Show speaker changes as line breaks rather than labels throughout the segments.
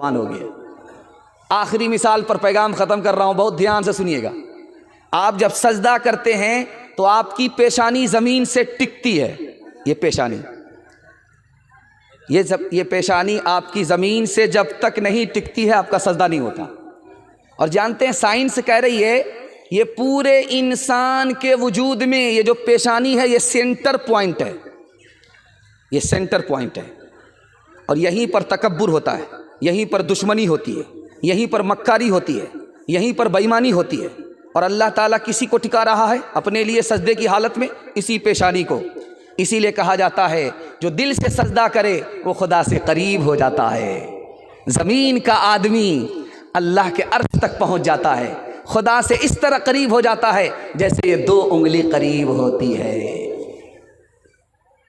مان ہو گیا۔ آخری مثال پر پیغام ختم کر رہا ہوں، بہت دھیان سے سنیے گا۔ آپ جب سجدہ کرتے ہیں تو آپ کی پیشانی زمین سے ٹکتی ہے، یہ پیشانی، یہ پیشانی آپ کی زمین سے جب تک نہیں ٹکتی ہے آپ کا سجدہ نہیں ہوتا۔ اور جانتے ہیں سائنس کہہ رہی ہے یہ پورے انسان کے وجود میں یہ جو پیشانی ہے یہ سینٹر پوائنٹ ہے، یہ سینٹر پوائنٹ ہے، اور یہیں پر تکبر ہوتا ہے، یہیں پر دشمنی ہوتی ہے، یہیں پر مکاری ہوتی ہے، یہیں پر بے ایمانی ہوتی ہے۔ اور اللہ تعالیٰ کسی کو ٹکا رہا ہے اپنے لیے سجدے کی حالت میں؟ اسی پیشانی کو۔ اسی لیے کہا جاتا ہے جو دل سے سجدہ کرے وہ خدا سے قریب ہو جاتا ہے۔ زمین کا آدمی اللہ کے عرش تک پہنچ جاتا ہے، خدا سے اس طرح قریب ہو جاتا ہے جیسے یہ 2 انگلی قریب ہوتی ہے۔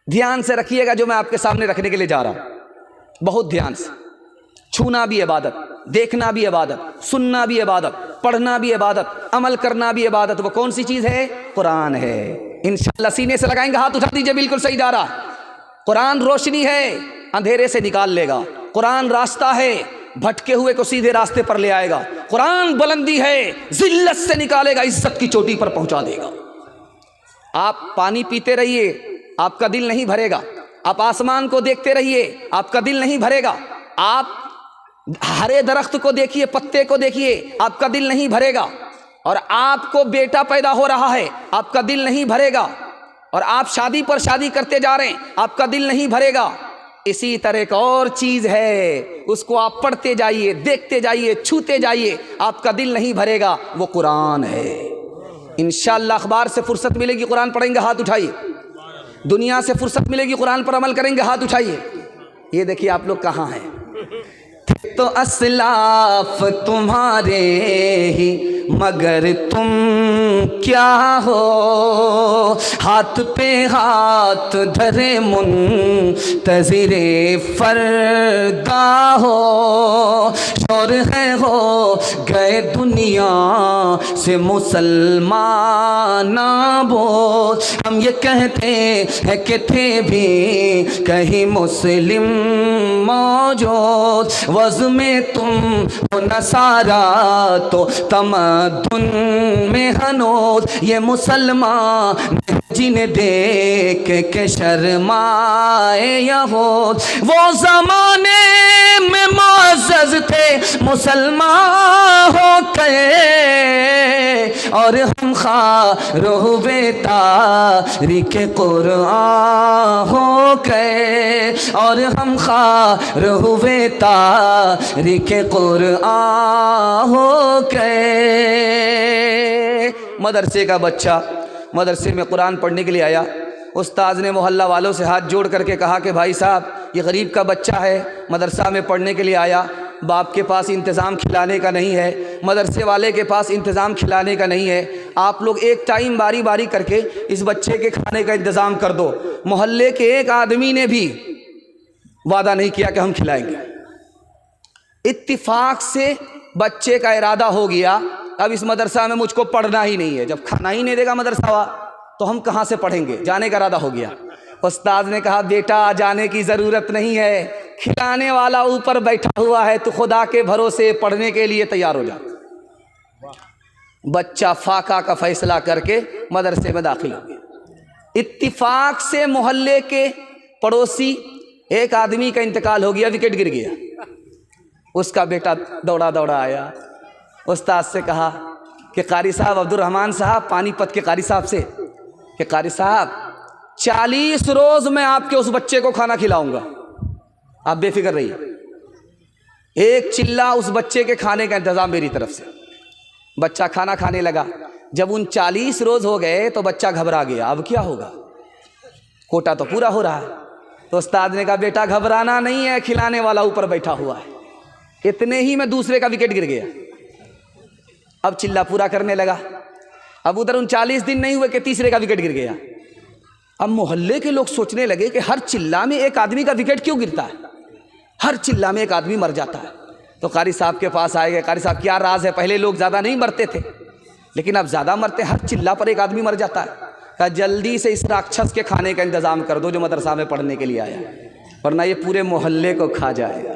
دھیان سے رکھیے گا جو میں آپ کے سامنے رکھنے کے لیے جا رہا ہوں، بہت دھیان سے۔ چھونا بھی عبادت، دیکھنا بھی عبادت، سننا بھی عبادت، پڑھنا بھی عبادت، عمل کرنا بھی عبادت۔ وہ کون سی چیز ہے؟ قرآن ہے۔ انشاءاللہ سینے سے لگائیں گے، ہاتھ اٹھا دیجئے، بالکل صحیح جا رہا ہے۔ قرآن روشنی ہے، اندھیرے سے نکال لے گا۔ قرآن راستہ ہے، بھٹکے ہوئے کو سیدھے راستے پر لے آئے گا۔ قرآن بلندی ہے، ذلت سے نکالے گا، عزت کی چوٹی پر پہنچا دے گا۔ آپ پانی پیتے رہیے، آپ کا دل نہیں بھرے گا۔ آپ آسمان کو دیکھتے رہیے، آپ کا دل نہیں بھرے گا۔ آپ ہرے درخت کو دیکھیے، پتے کو دیکھیے، آپ کا دل نہیں بھرے گا۔ اور آپ کو بیٹا پیدا ہو رہا ہے، آپ کا دل نہیں بھرے گا۔ اور آپ شادی پر شادی کرتے جا رہے ہیں، آپ کا دل نہیں بھرے گا۔ اسی طرح ایک اور چیز ہے، اس کو آپ پڑھتے جائیے، دیکھتے جائیے، چھوتے جائیے، آپ کا دل نہیں بھرے گا، وہ قرآن ہے۔ انشاءاللہ اخبار سے فرصت ملے گی قرآن پڑھیں گے، ہاتھ اٹھائیے۔ دنیا سے فرصت ملے گی قرآن پر عمل کریں گے، ہاتھ اٹھائیے۔ یہ دیکھیے آپ لوگ کہاں ہیں؟ تو اسلاف تمہارے ہی مگر تم کیا ہو، ہاتھ پہ ہاتھ دھرے منتظر فردا ہو، شور ہے ہو گئے دنیا سے مسلمان بول، ہم یہ کہتے ہیں کہ تھے بھی کہیں مسلم موجود، وضع میں تم ہو نصارا تو تمدن میں ہنوز، یہ مسلمان جنہیں دیکھ کے شرمائے یہود، وہ زمانے میں معزز تھے مسلمان ہو گئے، اور ہم خواہ ہوئے تاریخ قرآن ہو گئے، اور ہم خواہ ہوئے تاریخ قرآن ہو گئے۔ مدرسے کا بچہ مدرسے میں قرآن پڑھنے کے لیے آیا، استاذ نے محلہ والوں سے ہاتھ جوڑ کر کے کہا کہ بھائی صاحب یہ غریب کا بچہ ہے، مدرسہ میں پڑھنے کے لیے آیا، باپ کے پاس انتظام کھلانے کا نہیں ہے، مدرسے والے کے پاس انتظام کھلانے کا نہیں ہے، آپ لوگ ایک ٹائم باری باری کر کے اس بچے کے کھانے کا انتظام کر دو۔ محلے کے ایک آدمی نے بھی وعدہ نہیں کیا کہ ہم کھلائیں گے۔ اتفاق سے بچے کا ارادہ ہو گیا اب اس مدرسہ میں مجھ کو پڑھنا ہی نہیں ہے، جب کھانا ہی نہیں دے گا مدرسہ تو ہم کہاں سے پڑھیں گے، جانے کا ارادہ ہو گیا۔ استاد نے کہا بیٹا جانے کی ضرورت نہیں ہے، کھلانے والا اوپر بیٹھا ہوا ہے، تو خدا کے بھروسے پڑھنے کے لیے تیار ہو جا۔ بچہ فاقہ کا فیصلہ کر کے مدرسے میں داخل ہو گیا۔ اتفاق سے محلے کے پڑوسی ایک آدمی کا انتقال ہو گیا، وکٹ گر گیا، اس کا بیٹا دوڑا دوڑا آیا، استاد سے کہا کہ قاری صاحب، عبد الرحمن صاحب پانی پت کے قاری صاحب سے، کہ قاری صاحب 40 روز میں آپ کے اس بچے کو کھانا کھلاؤں گا، آپ بے فکر رہیے، ایک چلہ اس بچے کے کھانے کا انتظام میری طرف سے۔ بچہ کھانا کھانے لگا، جب ان 40 روز ہو گئے تو بچہ گھبرا گیا، اب کیا ہوگا، کوٹا تو پورا ہو رہا ہے۔ تو استاد نے کہا بیٹا گھبرانا نہیں ہے، کھلانے والا اوپر بیٹھا ہوا ہے۔ اتنے ہی میں دوسرے کا وکٹ گر گیا، اب چلہ پورا کرنے لگا، اب ادھر 39 دن نہیں ہوئے کہ تیسرے کا وکٹ گر گیا۔ اب محلے کے لوگ سوچنے لگے کہ ہر چلہ میں ایک آدمی کا وکٹ کیوں گرتا ہے، ہر چلہ میں ایک آدمی مر جاتا ہے۔ تو قاری صاحب کے پاس آئے گئے، قاری صاحب کیا راز ہے، پہلے لوگ زیادہ نہیں مرتے تھے لیکن اب زیادہ مرتے، ہر چلہ پر ایک آدمی مر جاتا ہے۔ کہا جلدی سے اس راکشس کے کھانے کا انتظام کر دو جو مدرسہ میں پڑھنے کے لیے آیا ہے، ورنہ یہ پورے محلے کو کھا جائے گا۔